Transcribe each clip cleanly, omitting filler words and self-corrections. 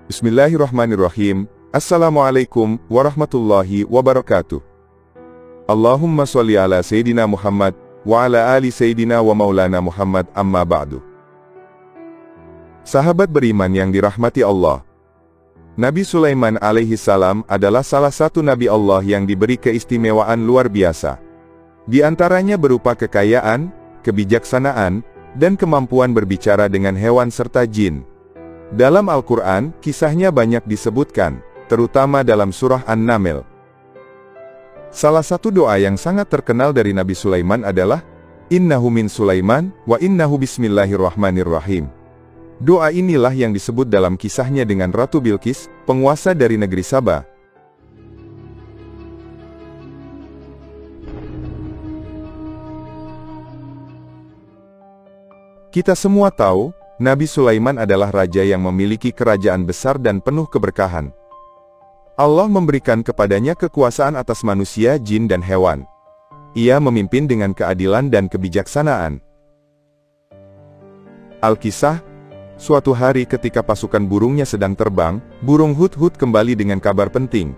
Bismillahirrahmanirrahim. Assalamualaikum warahmatullahi wabarakatuh. Allahumma sholli ala Sayyidina Muhammad wa ala ali Sayyidina wa maulana Muhammad, amma ba'du. Sahabat beriman yang dirahmati Allah, Nabi Sulaiman alaihi salam adalah salah satu Nabi Allah yang diberi keistimewaan luar biasa. Di antaranya berupa kekayaan, kebijaksanaan, dan kemampuan berbicara dengan hewan serta jin. Dalam Al-Quran, kisahnya banyak disebutkan, terutama dalam surah An-Naml. Salah satu doa yang sangat terkenal dari Nabi Sulaiman adalah, Innahu min Sulaiman, wa innahu bismillahirrahmanirrahim. Doa inilah yang disebut dalam kisahnya dengan Ratu Bilqis, penguasa dari negeri Saba. Kita semua tahu, Nabi Sulaiman adalah raja yang memiliki kerajaan besar dan penuh keberkahan. Allah memberikan kepadanya kekuasaan atas manusia, jin, dan hewan. Ia memimpin dengan keadilan dan kebijaksanaan. Al-Kisah, suatu hari ketika pasukan burungnya sedang terbang, burung Hudhud kembali dengan kabar penting.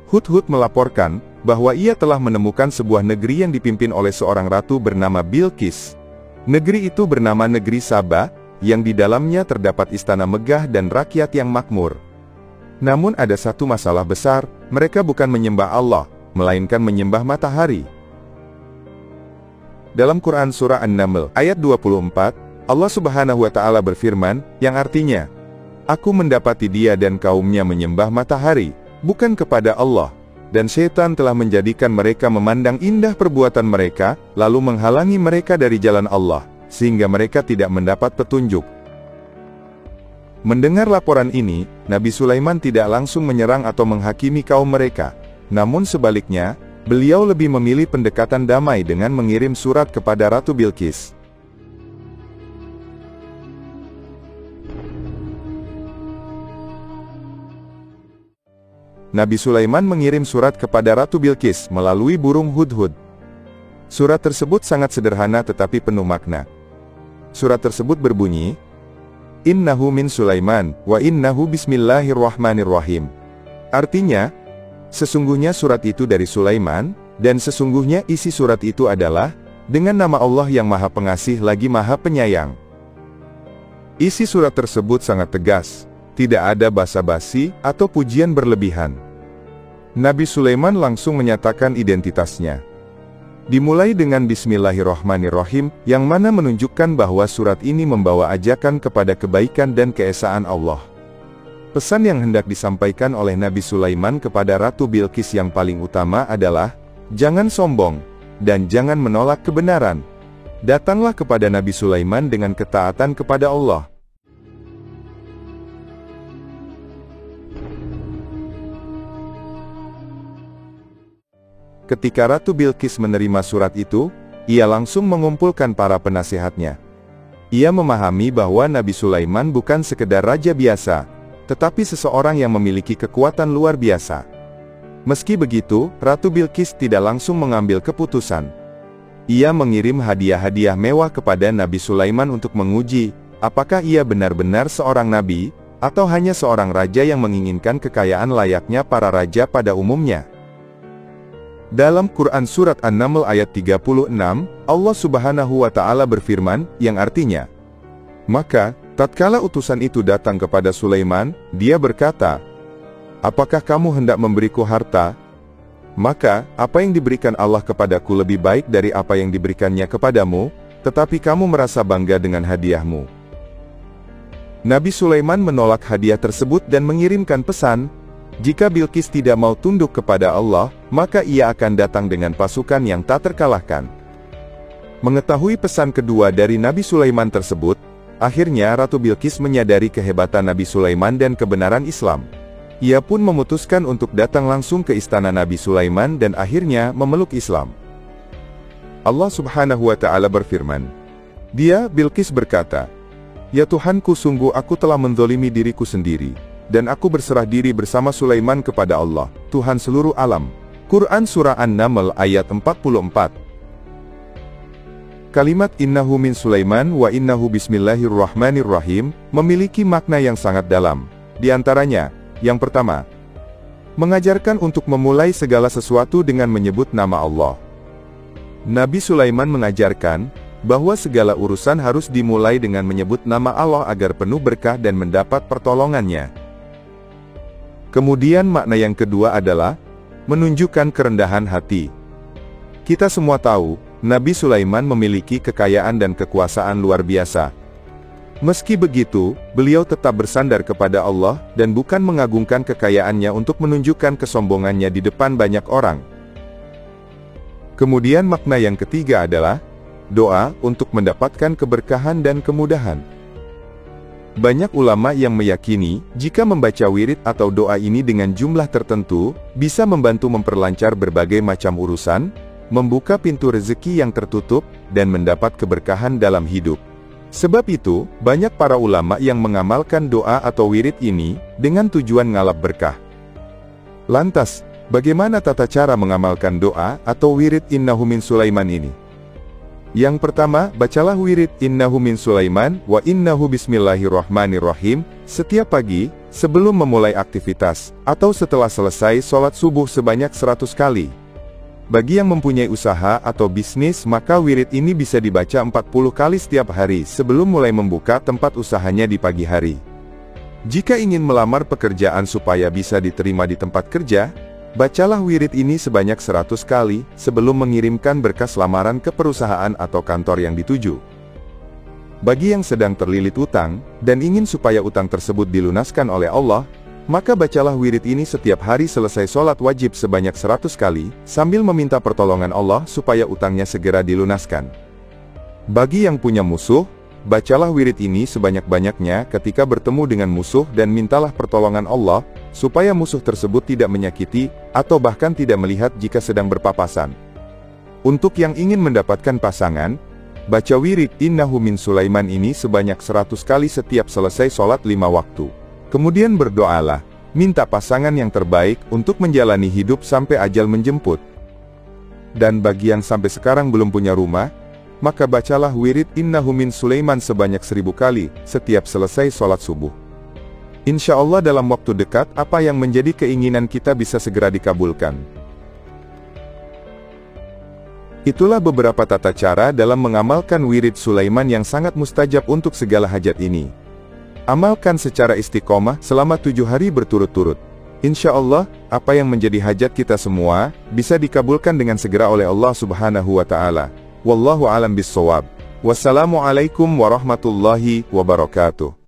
Hudhud melaporkan bahwa ia telah menemukan sebuah negeri yang dipimpin oleh seorang ratu bernama Bilqis. Negeri itu bernama Negeri Saba, yang di dalamnya terdapat istana megah dan rakyat yang makmur. Namun ada satu masalah besar, mereka bukan menyembah Allah, melainkan menyembah matahari. Dalam Quran Surah An-Naml, ayat 24, Allah Subhanahu wa Ta'ala berfirman, yang artinya, Aku mendapati dia dan kaumnya menyembah matahari, bukan kepada Allah, dan setan telah menjadikan mereka memandang indah perbuatan mereka, lalu menghalangi mereka dari jalan Allah, sehingga mereka tidak mendapat petunjuk. Mendengar laporan ini, Nabi Sulaiman tidak langsung menyerang atau menghakimi kaum mereka. Namun sebaliknya, beliau lebih memilih pendekatan damai dengan mengirim surat kepada Ratu Bilqis. Nabi Sulaiman mengirim surat kepada Ratu Bilqis melalui burung Hudhud. Surat tersebut sangat sederhana tetapi penuh makna. Surat tersebut berbunyi, Innahu min Sulaiman, wa innahu bismillahirrahmanirrahim. Artinya, sesungguhnya surat itu dari Sulaiman, dan sesungguhnya isi surat itu adalah, dengan nama Allah yang Maha Pengasih lagi Maha Penyayang. Isi surat tersebut sangat tegas, tidak ada basa-basi atau pujian berlebihan. Nabi Sulaiman langsung menyatakan identitasnya. Dimulai dengan Bismillahirrahmanirrahim, yang mana menunjukkan bahwa surat ini membawa ajakan kepada kebaikan dan keesaan Allah. Pesan yang hendak disampaikan oleh Nabi Sulaiman kepada Ratu Bilqis yang paling utama adalah, jangan sombong, dan jangan menolak kebenaran. Datanglah kepada Nabi Sulaiman dengan ketaatan kepada Allah. Ketika Ratu Bilqis menerima surat itu, ia langsung mengumpulkan para penasehatnya. Ia memahami bahwa Nabi Sulaiman bukan sekedar raja biasa, tetapi seseorang yang memiliki kekuatan luar biasa. Meski begitu, Ratu Bilqis tidak langsung mengambil keputusan. Ia mengirim hadiah-hadiah mewah kepada Nabi Sulaiman untuk menguji, apakah ia benar-benar seorang nabi, atau hanya seorang raja yang menginginkan kekayaan layaknya para raja pada umumnya. Dalam Quran Surat An-Naml ayat 36, Allah Subhanahu wa Ta'ala berfirman, yang artinya, Maka, tatkala utusan itu datang kepada Sulaiman, dia berkata, Apakah kamu hendak memberiku harta? Maka, apa yang diberikan Allah kepadaku lebih baik dari apa yang diberikannya kepadamu, tetapi kamu merasa bangga dengan hadiahmu. Nabi Sulaiman menolak hadiah tersebut dan mengirimkan pesan, jika Bilqis tidak mau tunduk kepada Allah, maka ia akan datang dengan pasukan yang tak terkalahkan. Mengetahui pesan kedua dari Nabi Sulaiman tersebut, akhirnya Ratu Bilqis menyadari kehebatan Nabi Sulaiman dan kebenaran Islam. Ia pun memutuskan untuk datang langsung ke istana Nabi Sulaiman dan akhirnya memeluk Islam. Allah Subhanahu wa Ta'ala berfirman, Dia, Bilqis berkata, Ya Tuhanku, sungguh aku telah menzolimi diriku sendiri, dan aku berserah diri bersama Sulaiman kepada Allah, Tuhan seluruh alam. Quran Surah An-Naml ayat 44. Kalimat Innahu min Sulaiman wa innahu bismillahirrahmanirrahim memiliki makna yang sangat dalam. Di antaranya, yang pertama, mengajarkan untuk memulai segala sesuatu dengan menyebut nama Allah. Nabi Sulaiman mengajarkan bahwa segala urusan harus dimulai dengan menyebut nama Allah agar penuh berkah dan mendapat pertolongannya. Kemudian makna yang kedua adalah menunjukkan kerendahan hati. Kita semua tahu, Nabi Sulaiman memiliki kekayaan dan kekuasaan luar biasa. Meski begitu, beliau tetap bersandar kepada Allah dan bukan mengagungkan kekayaannya untuk menunjukkan kesombongannya di depan banyak orang. Kemudian makna yang ketiga adalah doa untuk mendapatkan keberkahan dan kemudahan. Banyak ulama yang meyakini, jika membaca wirid atau doa ini dengan jumlah tertentu, bisa membantu memperlancar berbagai macam urusan, membuka pintu rezeki yang tertutup, dan mendapat keberkahan dalam hidup. Sebab itu, banyak para ulama yang mengamalkan doa atau wirid ini, dengan tujuan ngalap berkah. Lantas, bagaimana tata cara mengamalkan doa atau wirid Innahu min Sulaiman ini? Yang pertama, bacalah wirid Innahu min Sulaiman wa innahu bismillahirrahmanirrahim setiap pagi, sebelum memulai aktivitas, atau setelah selesai sholat subuh sebanyak 100 kali. Bagi yang mempunyai usaha atau bisnis, maka wirid ini bisa dibaca 40 kali setiap hari sebelum mulai membuka tempat usahanya di pagi hari. Jika ingin melamar pekerjaan supaya bisa diterima di tempat kerja, bacalah wirid ini sebanyak 100 kali sebelum mengirimkan berkas lamaran ke perusahaan atau kantor yang dituju. Bagi yang sedang terlilit utang, dan ingin supaya utang tersebut dilunaskan oleh Allah, maka bacalah wirid ini setiap hari selesai sholat wajib sebanyak 100 kali, sambil meminta pertolongan Allah supaya utangnya segera dilunaskan. Bagi yang punya musuh, bacalah wirid ini sebanyak-banyaknya ketika bertemu dengan musuh dan mintalah pertolongan Allah, supaya musuh tersebut tidak menyakiti, atau bahkan tidak melihat jika sedang berpapasan. Untuk yang ingin mendapatkan pasangan, baca wirid Innahu min Sulaiman ini sebanyak 100 kali setiap selesai sholat 5 waktu. Kemudian berdoalah, minta pasangan yang terbaik untuk menjalani hidup sampai ajal menjemput. Dan bagi yang sampai sekarang belum punya rumah, maka bacalah wirid Innahu min Sulaiman sebanyak 1000 kali setiap selesai sholat subuh. Insya Allah dalam waktu dekat, apa yang menjadi keinginan kita bisa segera dikabulkan. Itulah beberapa tata cara dalam mengamalkan wirid Sulaiman yang sangat mustajab untuk segala hajat ini. Amalkan secara istiqomah selama 7 hari berturut-turut. Insya Allah, apa yang menjadi hajat kita semua, bisa dikabulkan dengan segera oleh Allah Subhanahu wa Ta'ala. Wallahu alam bissawab. Wassalamualaikum warahmatullahi wabarakatuh.